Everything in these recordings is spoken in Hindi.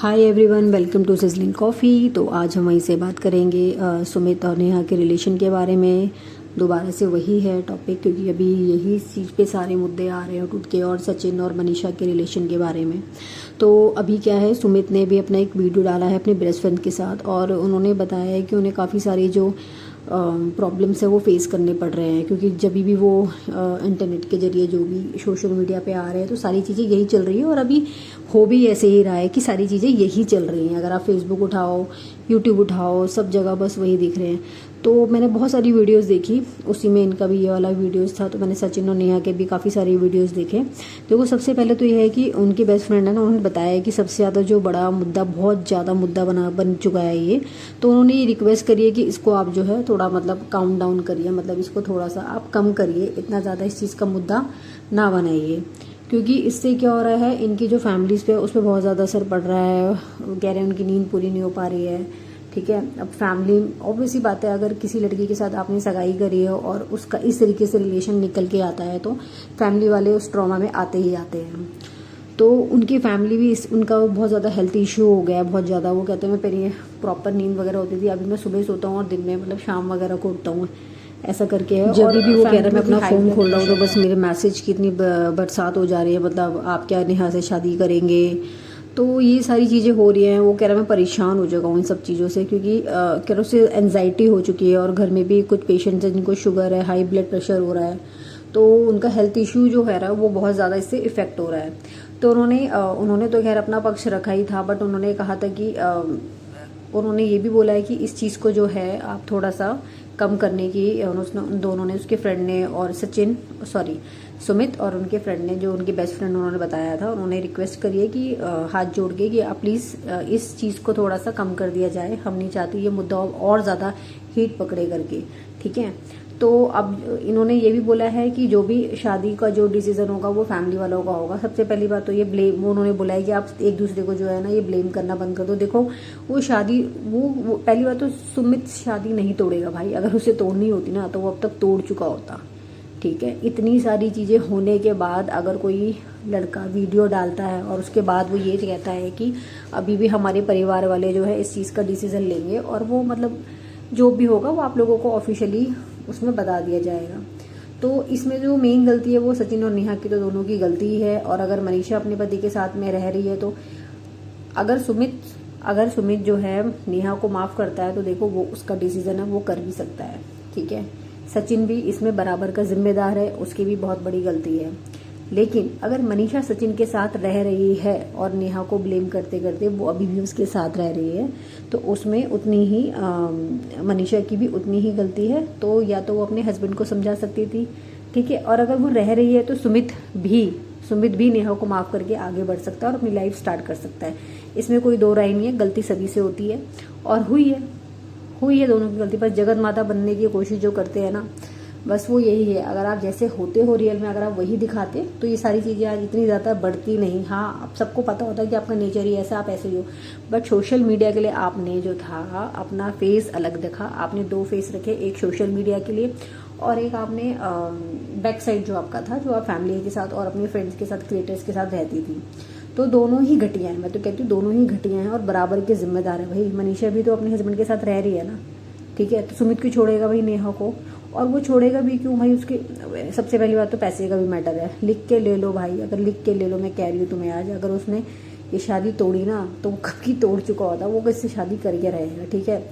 Hi everyone, welcome to sizzling coffee. तो आज हम वहीं से बात करेंगे सुमित और नेहा के रिलेशन के बारे में। दोबारा से वही है टॉपिक, क्योंकि अभी यही चीज़ पे सारे मुद्दे आ रहे हैं उठ के, और सचिन और मनीषा के रिलेशन के बारे में। तो अभी क्या है, सुमित ने भी अपना एक वीडियो डाला है अपने बेस्ट फ्रेंड के साथ, और उन्होंने बताया है कि उन्हें काफ़ी सारी जो प्रॉब्लम्स है वो फेस करने पड़ रहे हैं, क्योंकि जब भी वो इंटरनेट के जरिए जो भी सोशल मीडिया पे आ रहे हैं तो सारी चीज़ें यही चल रही है। और अभी हो भी ऐसे ही रहा है कि सारी चीज़ें यही चल रही हैं। अगर आप फेसबुक उठाओ, यूट्यूब उठाओ, सब जगह बस वही दिख रहे हैं। तो मैंने बहुत सारी वीडियोस देखी, उसी में इनका भी ये वाला वीडियोस था। तो मैंने सचिन और नेहा के भी काफ़ी सारे वीडियोस देखे। देखो, सबसे पहले तो ये है कि उनके बेस्ट फ्रेंड है ना, उन्होंने बताया कि सबसे ज़्यादा जो बड़ा मुद्दा, बहुत ज़्यादा मुद्दा बन चुका है ये। तो उन्होंने ये रिक्वेस्ट करी है कि इसको आप जो है थोड़ा मतलब काउंट डाउन करिए, मतलब इसको थोड़ा सा आप कम करिए, इतना ज़्यादा इस चीज़ का मुद्दा ना बनाइए। क्योंकि इससे क्या हो रहा है, इनकी जो फैमिलीज़ पे उस पर बहुत ज़्यादा असर पड़ रहा है। कह रहे हैं उनकी नींद पूरी नहीं हो पा रही है। ठीक है, अब फैमिली, ऑब्वियसली बात है, अगर किसी लड़की के साथ आपने सगाई करी है और उसका इस तरीके से रिलेशन निकल के आता है तो फैमिली वाले उस ट्रॉमा में आते ही आते हैं। तो उनकी फैमिली भी उनका बहुत ज़्यादा हेल्थ इशू हो गया है, बहुत ज़्यादा। वो कहते हैं मैं पहले प्रॉपर नींद वगैरह होती थी, अभी मैं सुबह सोता हूँ और दिन में मतलब शाम वगैरह को उठता हूँ, ऐसा करके है। जब भी वो कह रहा है मैं अपना फ़ोन खोल रहा हूँ तो बस मेरे मैसेज की इतनी बरसात हो जा रही है, मतलब आप क्या नेहा से शादी करेंगे। तो ये सारी चीज़ें हो रही हैं। वो कह रहा है मैं परेशान हो चुका हूँ इन सब चीज़ों से, क्योंकि कह रहा उससे एनजाइटी हो चुकी है, और घर में भी कुछ पेशेंट्स हैं जिनको शुगर है, हाई ब्लड प्रेशर हो रहा है। तो उनका हेल्थ इशू जो है वो बहुत ज़्यादा इससे इफ़ेक्ट हो रहा है। तो उन्होंने तो खैर अपना पक्ष रखा ही था, बट उन्होंने कहा था कि उन्होंने ये भी बोला है कि इस चीज़ को जो है आप थोड़ा सा कम करने की, उन दोनों ने, उसके फ्रेंड ने और सुमित और उनके फ्रेंड ने, जो उनके बेस्ट फ्रेंड उन्होंने बताया था, उन्होंने रिक्वेस्ट करी है कि हाथ जोड़ के कि आप प्लीज़ इस चीज़ को थोड़ा सा कम कर दिया जाए। हम नहीं चाहते ये मुद्दा और ज़्यादा हीट पकड़े करके। ठीक है, तो अब इन्होंने ये भी बोला है कि जो भी शादी का जो डिसीजन होगा वो फैमिली वालों का होगा। सबसे पहली बात तो ये ब्लेम, उन्होंने बोला है कि आप एक दूसरे को जो है ना ये ब्लेम करना बंद कर दो। देखो, वो शादी, वो पहली बात तो सुमित शादी नहीं तोड़ेगा भाई। अगर उसे तोड़नी होती ना तो वो अब तक तोड़ चुका होता। ठीक है, इतनी सारी चीज़ें होने के बाद अगर कोई लड़का वीडियो डालता है और उसके बाद वो ये कहता है कि अभी भी हमारे परिवार वाले जो है इस चीज़ का डिसीजन लेंगे, और वो मतलब जो भी होगा वो आप लोगों को ऑफिशियली उसमें बता दिया जाएगा। तो इसमें जो मेन गलती है वो सचिन और नेहा की तो दोनों की गलती ही है। और अगर मनीषा अपने पति के साथ में रह रही है तो अगर सुमित जो है नेहा को माफ़ करता है तो देखो वो उसका डिसीजन है, वो कर भी सकता है। ठीक है, सचिन भी इसमें बराबर का जिम्मेदार है, उसकी भी बहुत बड़ी गलती है। लेकिन अगर मनीषा सचिन के साथ रह रही है और नेहा को ब्लेम करते करते वो अभी भी उसके साथ रह रही है, तो उसमें उतनी ही मनीषा की भी उतनी ही गलती है। तो या तो वो अपने हस्बैंड को समझा सकती थी। ठीक है, और अगर वो रह रही है तो सुमित भी नेहा को माफ़ करके आगे बढ़ सकता है और अपनी लाइफ स्टार्ट कर सकता है। इसमें कोई दो राय नहीं है, गलती सभी से होती है और हुई है दोनों की गलती। पर जगत माता बनने की कोशिश जो करते हैं ना, बस वो यही है। अगर आप जैसे होते हो रियल में, अगर आप वही दिखाते तो ये सारी चीज़ें आज इतनी ज़्यादा बढ़ती नहीं। हाँ, आप सबको पता होता है कि आपका नेचर ही ऐसा, आप ऐसे ही हो, बट सोशल मीडिया के लिए आपने जो था अपना फेस अलग दिखा। आपने दो फेस रखे, एक सोशल मीडिया के लिए और एक आपने बैक साइड जो आपका था, जो आप फैमिली के साथ और अपने फ्रेंड्स के साथ, क्रिएटर्स के साथ रहती थी। तो दोनों ही घटिया हैं, मैं तो कहती हूँ दोनों ही घटिया हैं और बराबर के जिम्मेदार है। भाई मनीषा भी तो अपने हस्बैंड के साथ रह रही है ना। ठीक है, तो सुमित क्यों छोड़ेगा भाई नेहा को? और वो छोड़ेगा भी क्यों भाई? उसके सबसे पहली बात तो पैसे का भी मैटर है। लिख के ले लो भाई, अगर लिख के ले लो, मैं कह रही हूँ तुम्हें आज, अगर उसने ये शादी तोड़ी ना तो वो कब की तोड़ चुका होता, वो किससे शादी करके रहेगा। ठीक है,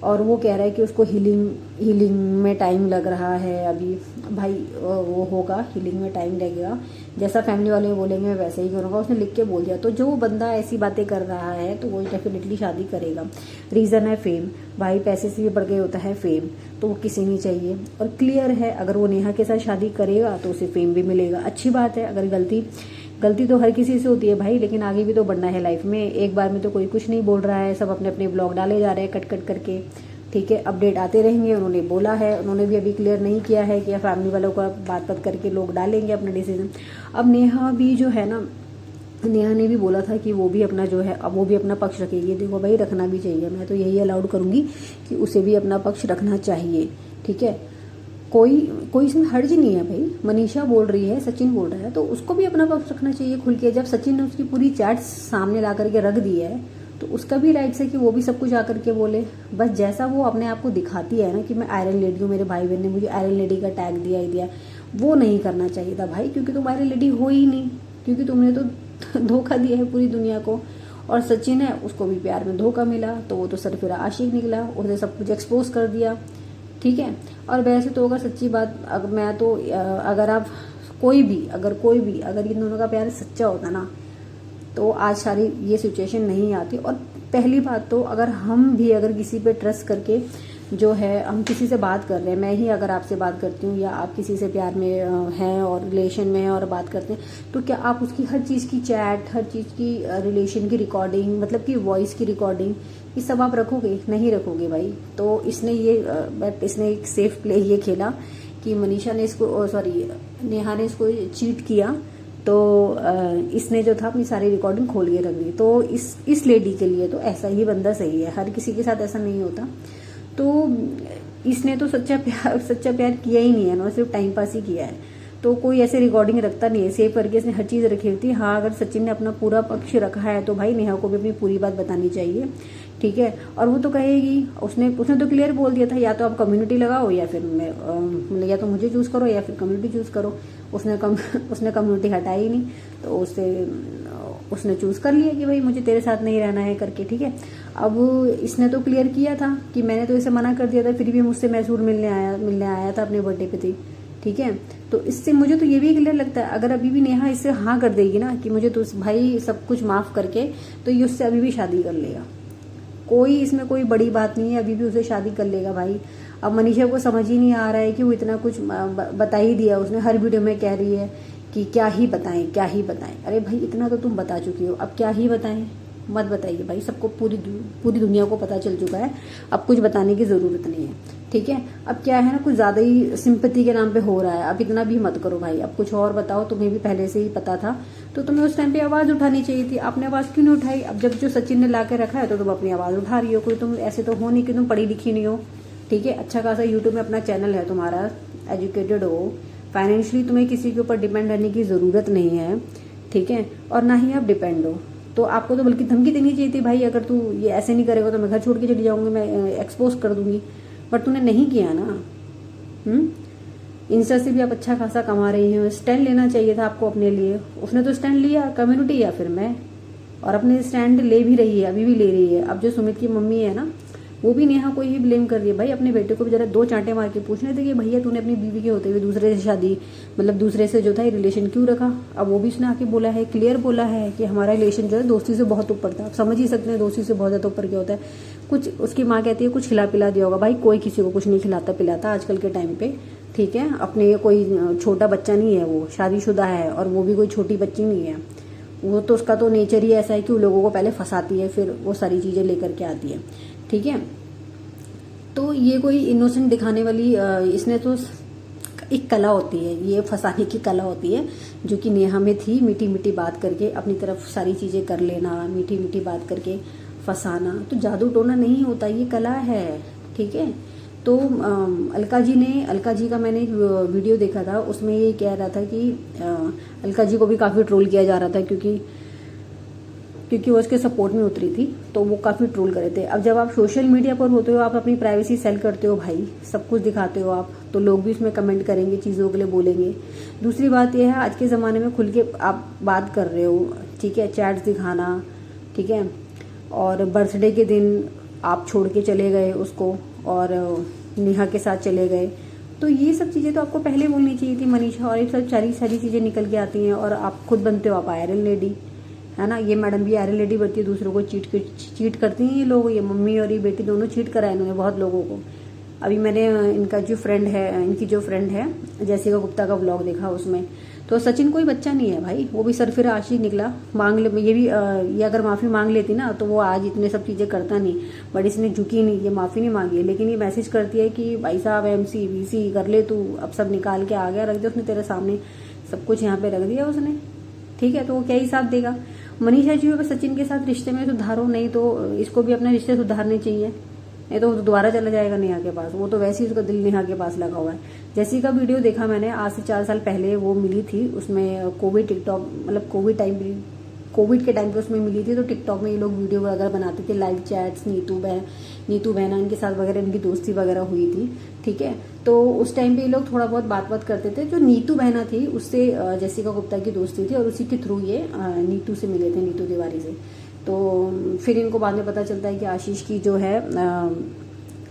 और वो कह रहा है कि उसको हीलिंग में टाइम लग रहा है अभी। भाई वो होगा, हीलिंग में टाइम लगेगा, जैसा फैमिली वाले बोलेंगे वैसे ही होगा। उसने लिख के बोल दिया, तो जो बंदा ऐसी बातें कर रहा है तो वो डेफिनेटली शादी करेगा। रीज़न है फेम, भाई पैसे से भी बढ़ गए होता है फेम, तो वो किसी नहीं चाहिए। और क्लियर है, अगर वो नेहा के साथ शादी करेगा तो उसे फेम भी मिलेगा, अच्छी बात है। अगर गलती तो हर किसी से होती है भाई, लेकिन आगे भी तो बढ़ना है लाइफ में। एक बार में तो कोई कुछ नहीं बोल रहा है, सब अपने अपने ब्लॉग डाले जा रहे हैं कट करके। ठीक है, अपडेट आते रहेंगे। उन्होंने बोला है, उन्होंने भी अभी क्लियर नहीं किया है कि फैमिली वालों का बात करके लोग डालेंगे अपना डिसीजन। अब नेहा भी जो है ना, नेहा ने भी बोला था कि वो भी अपना जो है, अब वो भी अपना पक्ष रखेगी। देखो भाई, रखना भी चाहिए, मैं तो यही अलाउड करूँगी कि उसे भी अपना पक्ष रखना चाहिए। ठीक है, कोई कोई इसमें हर्ज नहीं है भाई। मनीषा बोल रही है, सचिन बोल रहा है, तो उसको भी अपना पक्ष रखना चाहिए खुल के। जब सचिन ने उसकी पूरी चैट सामने ला करके रख दी है तो उसका भी राइट्स है कि वो भी सब कुछ आकर के बोले। बस जैसा वो अपने आप को दिखाती है ना कि मैं आयरन लेडी हूँ, मेरे भाई बहन ने मुझे आयरन लेडी का टैग दिया ही दिया, वो नहीं करना चाहिए था भाई, क्योंकि तुम आयरन लेडी हो ही नहीं, क्योंकि तुमने तो धोखा दिया है पूरी दुनिया को। और सचिन है, उसको भी प्यार में धोखा मिला, तो वो तो सरफिरा आशिक निकला, उसने सब कुछ एक्सपोज कर दिया, ठीक है। और वैसे तो अगर सच्ची बात, अगर मैं तो अगर आप कोई भी अगर इन दोनों का प्यार सच्चा होता ना तो आज सारी ये सिचुएशन नहीं आती। और पहली बात तो अगर किसी पे ट्रस्ट करके जो है हम किसी से बात कर रहे हैं, मैं ही अगर आपसे बात करती हूँ या आप किसी से प्यार में हैं और रिलेशन में हैं और बात करते हैं, तो क्या आप उसकी हर चीज़ की चैट, हर चीज़ की रिलेशन की रिकॉर्डिंग, मतलब कि वॉइस की रिकॉर्डिंग, ये सब आप रखोगे? नहीं रखोगे भाई। तो इसने एक सेफ प्ले ये खेला कि मनीषा ने इसको, सॉरी नेहा ने इसको चीट किया, तो इसने जो था अपनी सारी रिकॉर्डिंग खोल के रख दी। तो इस लेडी के लिए तो ऐसा ही बंदा सही है, हर किसी के साथ ऐसा नहीं होता। तो इसने तो सच्चा प्यार किया ही नहीं है ना, सिर्फ टाइम पास ही किया है। तो कोई ऐसे रिकॉर्डिंग रखता नहीं है, सेव करके इसने हर चीज़ रखी होती है। हाँ, अगर सचिन ने अपना पूरा पक्ष रखा है तो भाई नेहा को भी अपनी पूरी बात बतानी चाहिए, ठीक है। और वो तो कहेगी, उसने तो क्लियर बोल दिया था, या तो आप कम्युनिटी लगाओ या फिर या तो मुझे चूज़ करो या फिर कम्युनिटी चूज़ करो। उसने कम्युनिटी हटाई ही नहीं, तो उसने चूज़ कर लिया कि भाई मुझे तेरे साथ नहीं रहना है करके, ठीक है। अब इसने तो क्लियर किया था कि मैंने तो इसे मना कर दिया था, फिर भी मुझसे मैसूर मिलने आया था अपने बर्थडे पे थी, ठीक है। तो इससे मुझे तो ये भी क्लियर लगता है, अगर अभी भी नेहा इससे हाँ कर देगी ना कि मुझे तो भाई सब कुछ माफ करके, तो ये उससे अभी भी शादी कर लेगा। इसमें कोई बड़ी बात नहीं है, अभी भी उसे शादी कर लेगा भाई। अब मनीषा को समझ ही नहीं आ रहा है कि वो इतना कुछ बता ही दिया, उसने हर वीडियो में कह रही है कि क्या ही बताएं। अरे भाई इतना तो तुम बता चुकी हो, अब क्या ही बताएं? मत बताइए भाई, सबको पूरी दुनिया को पता चल चुका है, अब कुछ बताने की ज़रूरत नहीं है, ठीक है। अब क्या है ना, कुछ ज़्यादा ही सिंपैथी के नाम पे हो रहा है, अब इतना भी मत करो भाई, अब कुछ और बताओ। तुम्हें भी पहले से ही पता था, तो तुम्हें उस टाइम पे आवाज़ उठानी चाहिए थी, आपने आवाज़ क्यों नहीं उठाई? अब जब जो सचिन ने ला के रखा है तो तुम अपनी आवाज़ उठा रही हो। कोई तुम ऐसे तो हो नहीं कि तुम पढ़ी लिखी नहीं हो, ठीक है। अच्छा खासा यूट्यूब में अपना चैनल है तुम्हारा, एजुकेटेड हो, फाइनेंशियली तुम्हें किसी के ऊपर डिपेंड रहने की ज़रूरत नहीं है, ठीक है। और ना ही आप डिपेंड हो, तो आपको तो बल्कि धमकी देनी चाहिए थी भाई, अगर तू ये ऐसे नहीं करेगा तो मैं घर छोड़ के चली जाऊंगी, मैं एक्सपोज कर दूंगी। बट तूने नहीं किया ना। इंस्टा से भी आप अच्छा खासा कमा रही हो, स्टैंड लेना चाहिए था आपको अपने लिए। उसने तो स्टैंड लिया, कम्युनिटी या फिर मैं, और अपने स्टैंड ले भी रही है, अभी भी ले रही है। अब जो सुमित की मम्मी है ना, वो भी नेहा को ही ब्लेम कर रही है। भाई अपने बेटे को भी जरा 2 चांटे मार के पूछने थे कि भैया तूने अपनी बीवी के होते हुए दूसरे से शादी, मतलब दूसरे से जो था रिलेशन क्यों रखा? अब वो भी उसने आके बोला है, क्लियर बोला है कि हमारा रिलेशन जो है दोस्ती से बहुत ऊपर था। आप समझ ही सकते हैं दोस्ती से बहुत ज़्यादा ऊपर क्या होता है। कुछ उसकी माँ कहती है कुछ खिला पिला दिया होगा। भाई कोई किसी को कुछ नहीं खिलाता पिलाता आजकल के टाइम पे, ठीक है। अपने कोई छोटा बच्चा नहीं है, वो शादीशुदा है, और वो भी कोई छोटी बच्ची नहीं है। वो तो उसका तो नेचर ही ऐसा है कि वो लोगों को पहले फंसाती है, फिर वो सारी चीज़ें लेकर के आती है, ठीक है। तो ये कोई इनोसेंट दिखाने वाली इसने तो एक कला होती है, ये फंसाने की कला होती है, जो कि नेहा में थी। मीठी मीठी बात करके अपनी तरफ सारी चीज़ें कर लेना, मीठी मीठी बात करके फंसाना, तो जादू टोना नहीं होता, ये कला है, ठीक है। तो अलका जी का मैंने एक वीडियो देखा था, उसमें ये कह रहा था कि अलका जी को भी काफ़ी ट्रोल किया जा रहा था, क्योंकि वो उसके सपोर्ट में उतरी थी, तो वो काफ़ी ट्रोल कर रहे थे। अब जब आप सोशल मीडिया पर होते हो, आप अपनी प्राइवेसी सेल करते हो भाई, सब कुछ दिखाते हो आप, तो लोग भी उसमें कमेंट करेंगे, चीज़ों के लिए बोलेंगे। दूसरी बात यह है, आज के ज़माने में खुल के आप बात कर रहे हो, ठीक है, चैट्स दिखाना, ठीक है। और बर्थडे के दिन आप छोड़ के चले गए उसको और नेहा के साथ चले गए, तो ये सब चीज़ें तो आपको पहले बोलनी चाहिए थी मनीषा। और एक सब सारी चीज़ें निकल के आती हैं, और आप खुद बनते हो आप आयरन लेडी, है ना। ये मैडम भी आयरन लेडी बनती है, दूसरों को चीट करती हैं ये लोग, ये मम्मी और ये बेटी दोनों चीट कराए इन्होंने बहुत लोगों को। अभी मैंने इनकी जो फ्रेंड है जैसिका गुप्ता का व्लॉग देखा, उसमें तो सचिन कोई बच्चा नहीं है भाई, वो भी सरफिरा आशिक निकला। ये अगर माफ़ी मांग लेती ना तो वो आज इतने सब चीज़ें करता नहीं, बट इसने झुकी नहीं, ये माफ़ी नहीं मांगी है। लेकिन ये मैसेज करती है कि भाई साहब MC VC कर ले तू, अब सब निकाल के आ गया, रख दे उसने तेरे सामने, सब कुछ यहाँ पे रख दिया उसने, ठीक है। तो वो क्या ही साथ देगा? मनीषा जी अगर सचिन के साथ रिश्ते में सुधारो, नहीं तो इसको भी अपने रिश्ते सुधारने चाहिए, ये तो दोबारा चला जाएगा नेहा के पास, वो तो वैसे ही उसका दिल नेहा के पास लगा हुआ है। जैसी का वीडियो देखा मैंने आज से 4 साल पहले, वो मिली थी उसमें कोविड टिकटॉक, मतलब कोविड के टाइम पे उसमें मिली थी। तो टिकटॉक में ये लोग वीडियो वगैरह बनाते थे, लाइव चैट्स, नीतू बहना इनके साथ वगैरह इनकी दोस्ती वगैरह हुई थी, ठीक है। तो उस टाइम पे ये लोग थोड़ा बहुत बात करते थे। जो नीतू बहना थी उससे जेसिका गुप्ता की दोस्ती थी और उसी के थ्रू ये नीतू से मिले थे, नीतू तिवारी से। तो फिर इनको बाद में पता चलता है कि आशीष की जो है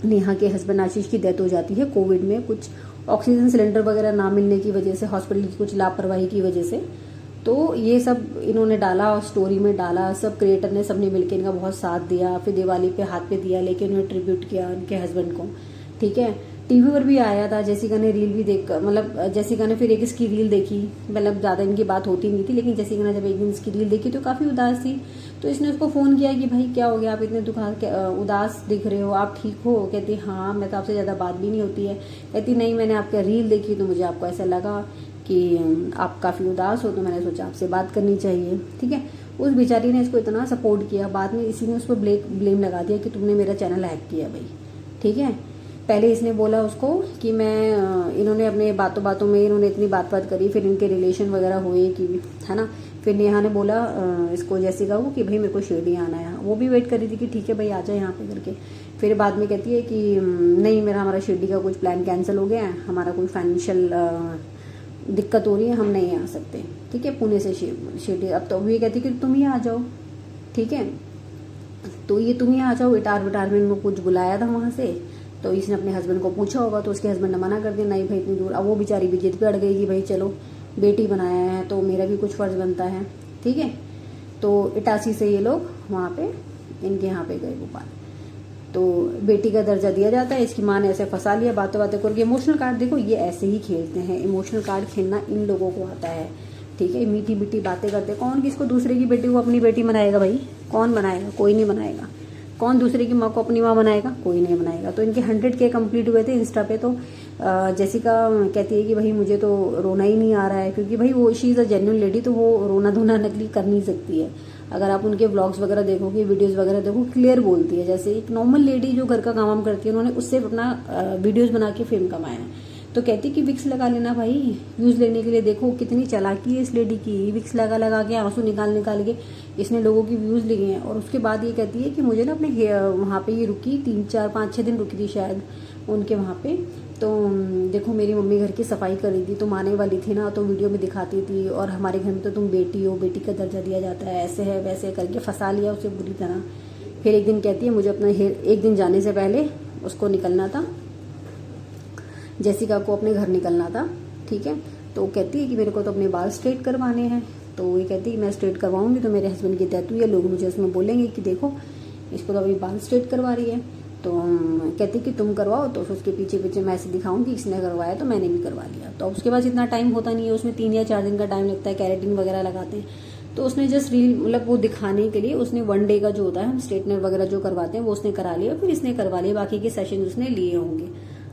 नेहा के हस्बैंड आशीष की डेथ हो जाती है कोविड में, कुछ ऑक्सीजन सिलेंडर वगैरह ना मिलने की वजह से, हॉस्पिटल की कुछ लापरवाही की वजह से। तो ये सब इन्होंने डाला और स्टोरी में डाला, सब क्रिएटर ने सबने मिलकर इनका बहुत साथ दिया। फिर दिवाली पे हाथ पे दिया लेके उन्होंने ट्रिब्यूट किया उनके हस्बैंड को, ठीक है। टीवी पर भी आया था, जेसिका ने रील भी देख, मतलब जेसिका ने फिर एक इसकी रील देखी, मतलब ज्यादा इनकी बात होती नहीं थी, लेकिन जेसिका ने जब एक दिन इसकी रील देखी तो काफी उदास थी। तो इसने उसको फोन किया कि भाई क्या हो गया, आप इतने उदास दिख रहे हो, आप ठीक हो? कहती हाँ, मैं तो आपसे ज्यादा बात भी नहीं होती है। कहती नहीं, मैंने आपका रील देखी तो मुझे आपको ऐसा लगा कि आप काफी उदास हो, तो मैंने सोचा आपसे बात करनी चाहिए, ठीक है। उस बेचारी ने इसको इतना सपोर्ट किया, बाद में इसी ने उस पर ब्लेम लगा दिया कि तुमने मेरा चैनल हैक किया भाई, ठीक है। पहले इसने बोला उसको कि मैं, इन्होंने अपने बातों में इन्होंने इतनी बात करी, फिर इनके रिलेशन वगैरह हुए कि, है ना। फिर नेहा ने बोला इसको जेसिका को कि भाई मेरे को शिरडी आना है। वो भी वेट कर रही थी कि ठीक है भाई आ जाए यहाँ पे करके। फिर बाद में कहती है कि नहीं, हमारा शिरडी का कुछ प्लान कैंसिल हो गया है, हमारा कोई फाइनेंशियल दिक्कत हो रही है, हम नहीं आ सकते, ठीक है, पुणे से शिरडी। अब तो ये कहती कि तुम ही आ जाओ, ठीक है। तो ये तुम ही आ जाओ, रिटायरमेंट में कुछ बुलाया था वहां से, तो इसने अपने हस्बैंड को पूछा होगा, तो उसके हस्बैंड ने मना कर दिया, नहीं भाई इतनी दूर। अब वो बेचारी भी जिद पे अड़ गई कि भाई चलो, बेटी बनाया है तो मेरा भी कुछ फर्ज बनता है, ठीक है। तो इटासी से ये लोग वहाँ पे इनके यहाँ पे गए भोपाल। तो बेटी का दर्जा दिया जाता है, इसकी माँ ने ऐसे फंसा लिया बातें करके। इमोशनल कार्ड देखो, ये ऐसे ही खेलते हैं, इमोशनल कार्ड खेलना इन लोगों को आता है, ठीक है। मीठी मीठी बातें करते, कौन किसको दूसरे की बेटी को अपनी बेटी बनाएगा भाई, कौन बनाएगा? कोई नहीं बनाएगा। कौन दूसरे की माँ को अपनी माँ बनाएगा? कोई नहीं बनाएगा। तो इनके 100K कंप्लीट हुए थे इंस्टा पे। तो जेसिका कहती है कि भाई मुझे तो रोना ही नहीं आ रहा है, क्योंकि भाई वो she is a genuine lady, तो वो रोना धोना नकली कर नहीं सकती है। अगर आप उनके व्लॉग्स वगैरह देखोगे, वीडियोस वगैरह देखो, क्लियर बोलती है, जैसे एक नॉर्मल लेडी जो घर का काम करती है, उन्होंने उससे अपना वीडियोस बना के फेम कमाया है। तो कहती कि विक्स लगा लेना भाई, व्यूज लेने के लिए। देखो कितनी चालाकी है इस लेडी की, विक्स लगा के आंसू निकाल के इसने लोगों की व्यूज लिए हैं। और उसके बाद ये कहती है कि मुझे ना अपने वहाँ पे ये रुकी 3, 4, 5, 6 दिन रुकी थी शायद उनके वहाँ पे। तो देखो मेरी मम्मी घर की सफाई कर रही थी, तुम आने वाली थी ना, तो वीडियो में दिखाती थी, और हमारे घर में तो तुम बेटी हो, बेटी का दर्जा दिया जाता है, ऐसे है वैसे करके फंसा लिया उसे बुरी तरह। फिर एक दिन कहती है मुझे अपना एक दिन जाने से पहले उसको निकलना था, जेसिका को अपने घर निकलना था, ठीक है। तो कहती है कि मेरे को तो अपने बाल स्ट्रेट करवाने हैं। तो ये कहती है मैं स्ट्रेट करवाऊंगी तो मेरे हस्बैंड की डेथ हुई है, लोग मुझे उसमें बोलेंगे कि देखो इसको तो अभी बाल स्ट्रेट करवा रही है। तो कहती कि तुम करवाओ, तो उसके पीछे मैं ऐसे दिखाऊंगी इसने करवाया तो मैंने भी करवा लिया। तो उसके बाद इतना टाइम होता नहीं है, उसमें 3 या 4 दिन का टाइम लगता है, कैरेटिन वगैरह लगाते हैं। तो उसने जस्ट रील, मतलब वो दिखाने के लिए उसने 1 डे का जो होता है, हम स्ट्रेटनर वगैरह जो करवाते हैं वो उसने करा लिया, फिर इसने करवा लिया, बाकी के सेशन उसने लिए होंगे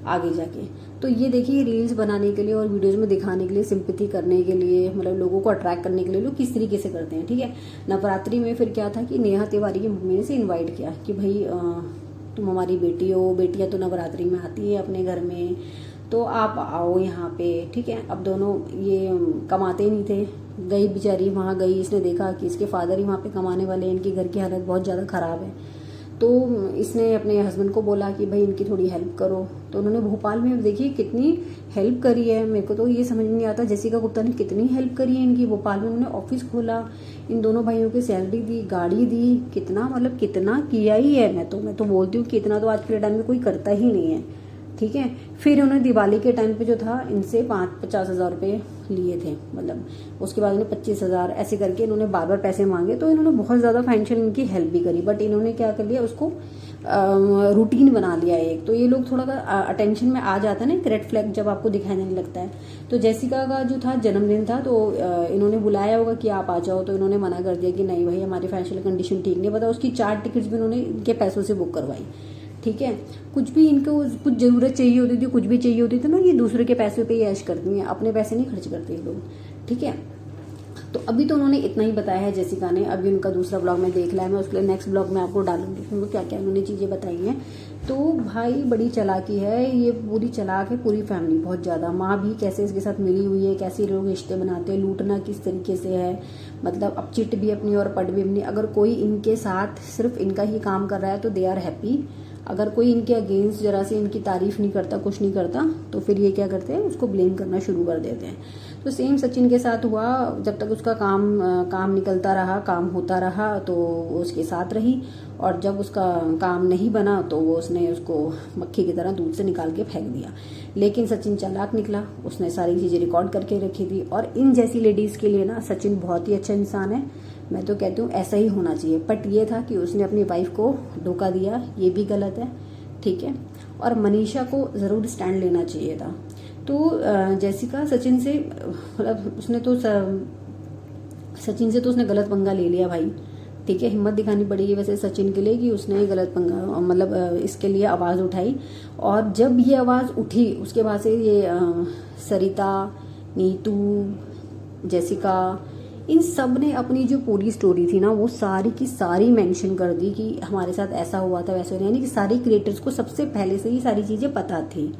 आगे जाके। तो ये देखिए रील्स बनाने के लिए और वीडियोस में दिखाने के लिए, सिंपैथी करने के लिए, मतलब लोगों को अट्रैक्ट करने के लिए लोग किस तरीके से करते हैं, ठीक है। नवरात्रि में फिर क्या था कि नेहा तिवारी की मम्मी ने से इन्वाइट किया कि भाई तुम हमारी बेटी हो, बेटियां तो नवरात्रि में आती है अपने घर में, तो आप आओ यहाँ पे, ठीक है। अब दोनों ये कमाते ही नहीं थे, गई बेचारी वहाँ गई, इसने देखा कि इसके फादर ही वहाँ पे कमाने वाले हैं, इनकी घर की हालत बहुत ज़्यादा ख़राब है। तो इसने अपने हस्बैंड को बोला कि भाई इनकी थोड़ी हेल्प करो। तो उन्होंने भोपाल में देखिए कितनी हेल्प करी है, मेरे को तो ये समझ में नहीं आता जेसिका गुप्ता ने कितनी हेल्प करी है इनकी। भोपाल में उन्होंने ऑफिस खोला, इन दोनों भाइयों की सैलरी दी, गाड़ी दी, कितना मतलब कितना किया ही है। मैं तो बोलती हूँ कि इतना तो आज के टाइम में कोई करता ही नहीं है, ठीक है। फिर उन्होंने दिवाली के टाइम पे जो था इनसे 50,000 रुपये लिए थे, मतलब उसके बाद उन्होंने 25,000 ऐसे करके इन्होंने बार पैसे मांगे। तो इन्होंने बहुत ज़्यादा फाइनेंशियल इनकी हेल्प भी करी, बट इन्होंने क्या कर लिया, उसको रूटीन बना लिया एक। तो ये लोग थोड़ा अटेंशन में आ जाता है ना, एक रेड फ्लैग जब आपको दिखाई देने लगता है। तो जेसिका का जो था जन्मदिन था, तो इन्होंने बुलाया होगा कि आप आ जाओ, तो इन्होंने मना कर दिया कि नहीं भाई हमारी फाइनेंशियल कंडीशन ठीक नहीं। पता उसकी 4 टिकट्स भी इन्होंने इनके पैसों से बुक करवाई, ठीक है। कुछ भी इनको कुछ जरूरत चाहिए होती थी, कुछ भी चाहिए होती थी ना, ये दूसरे के पैसे पे ही ऐश करती हैं, अपने पैसे नहीं खर्च करते ये लोग, ठीक है। तो अभी तो उन्होंने इतना ही बताया है जेसिका ने, अभी उनका दूसरा ब्लॉग मैं देख लिया है, मैं उसके लिए नेक्स्ट ब्लॉग में आपको डालूंगी उनको क्या क्या उन्होंने चीज़ें बताई हैं। तो भाई बड़ी चालाकी है ये, पूरी चालाक है पूरी फैमिली, बहुत ज़्यादा। माँ भी कैसे इसके साथ मिली हुई है, कैसे लोग रिश्ते बनाते हैं, लूटना किस तरीके से है, मतलब अब चिट भी अपनी और पट भी अपनी। अगर कोई इनके साथ सिर्फ इनका ही काम कर रहा है तो दे आर हैप्पी, अगर कोई इनके अगेंस्ट जरा से इनकी तारीफ नहीं करता, कुछ नहीं करता, तो फिर ये क्या करते हैं, उसको ब्लेम करना शुरू कर देते हैं। तो सेम सचिन के साथ हुआ, जब तक उसका काम निकलता रहा, काम होता रहा तो वो उसके साथ रही, और जब उसका काम नहीं बना तो वो उसने उसको मक्खी की तरह दूध से निकाल के फेंक दिया। लेकिन सचिन चालाक निकला, उसने सारी चीज़ें रिकॉर्ड करके रखी थी। और इन जैसी लेडीज़ के लिए ना सचिन बहुत ही अच्छा इंसान है, मैं तो कहती हूँ ऐसा ही होना चाहिए। बट ये था कि उसने अपनी वाइफ को धोखा दिया, ये भी गलत है, ठीक है। और मनीषा को ज़रूर स्टैंड लेना चाहिए था। तो जेसिका सचिन से मतलब उसने तो सचिन से तो उसने गलत पंगा ले लिया भाई, ठीक है। हिम्मत दिखानी पड़ेगी वैसे सचिन के लिए कि उसने गलत पंगा मतलब इसके लिए आवाज़ उठाई। और जब ये आवाज़ उठी उसके बाद से ये सरिता, नीतू, जेसिका, इन सब ने अपनी जो पूरी स्टोरी थी ना वो सारी की सारी मेंशन कर दी कि हमारे साथ ऐसा हुआ था वैसे, यानी कि सारी क्रिएटर्स को सबसे पहले से ही सारी चीज़ें पता थी,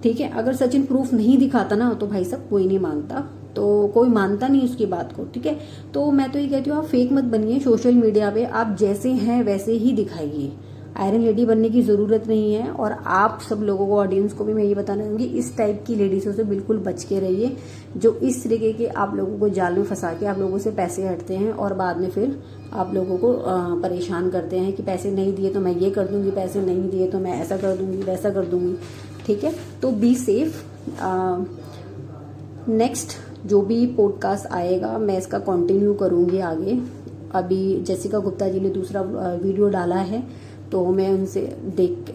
ठीक है। अगर सचिन प्रूफ नहीं दिखाता ना तो भाई सब कोई नहीं मानता, तो कोई मानता नहीं उसकी बात को, ठीक है। तो मैं तो ये कहती हूँ आप फेक मत बनिए सोशल मीडिया पे, आप जैसे हैं वैसे ही दिखाइए। आयरन लेडी बनने की ज़रूरत नहीं है। और आप सब लोगों को, ऑडियंस को भी मैं ये बताना चाहूँगी, इस टाइप की लेडीज़ों से बिल्कुल बच के रहिए जो इस तरीके के आप लोगों को जाल में फंसा के आप लोगों से पैसे हटते हैं और बाद में फिर आप लोगों को परेशान करते हैं कि पैसे नहीं दिए तो मैं ये कर दूंगी, पैसे नहीं दिए तो मैं ऐसा कर दूंगी, वैसा कर दूंगी, ठीक है। तो बी सेफ। नेक्स्ट जो भी पॉडकास्ट आएगा मैं इसका कंटिन्यू करूँगी आगे। अभी जेसिका गुप्ता जी ने दूसरा वीडियो डाला है तो मैं उनसे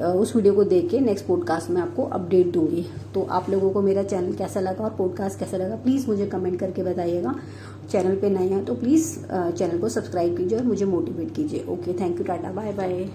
उस वीडियो को देख के नेक्स्ट पॉडकास्ट में आपको अपडेट दूंगी। तो आप लोगों को मेरा चैनल कैसा लगा और पॉडकास्ट कैसा लगा प्लीज़ मुझे कमेंट करके बताइएगा। चैनल पे नए हैं तो प्लीज़ चैनल को सब्सक्राइब कीजिए और मुझे मोटिवेट कीजिए। Okay, thank you, tata, bye bye.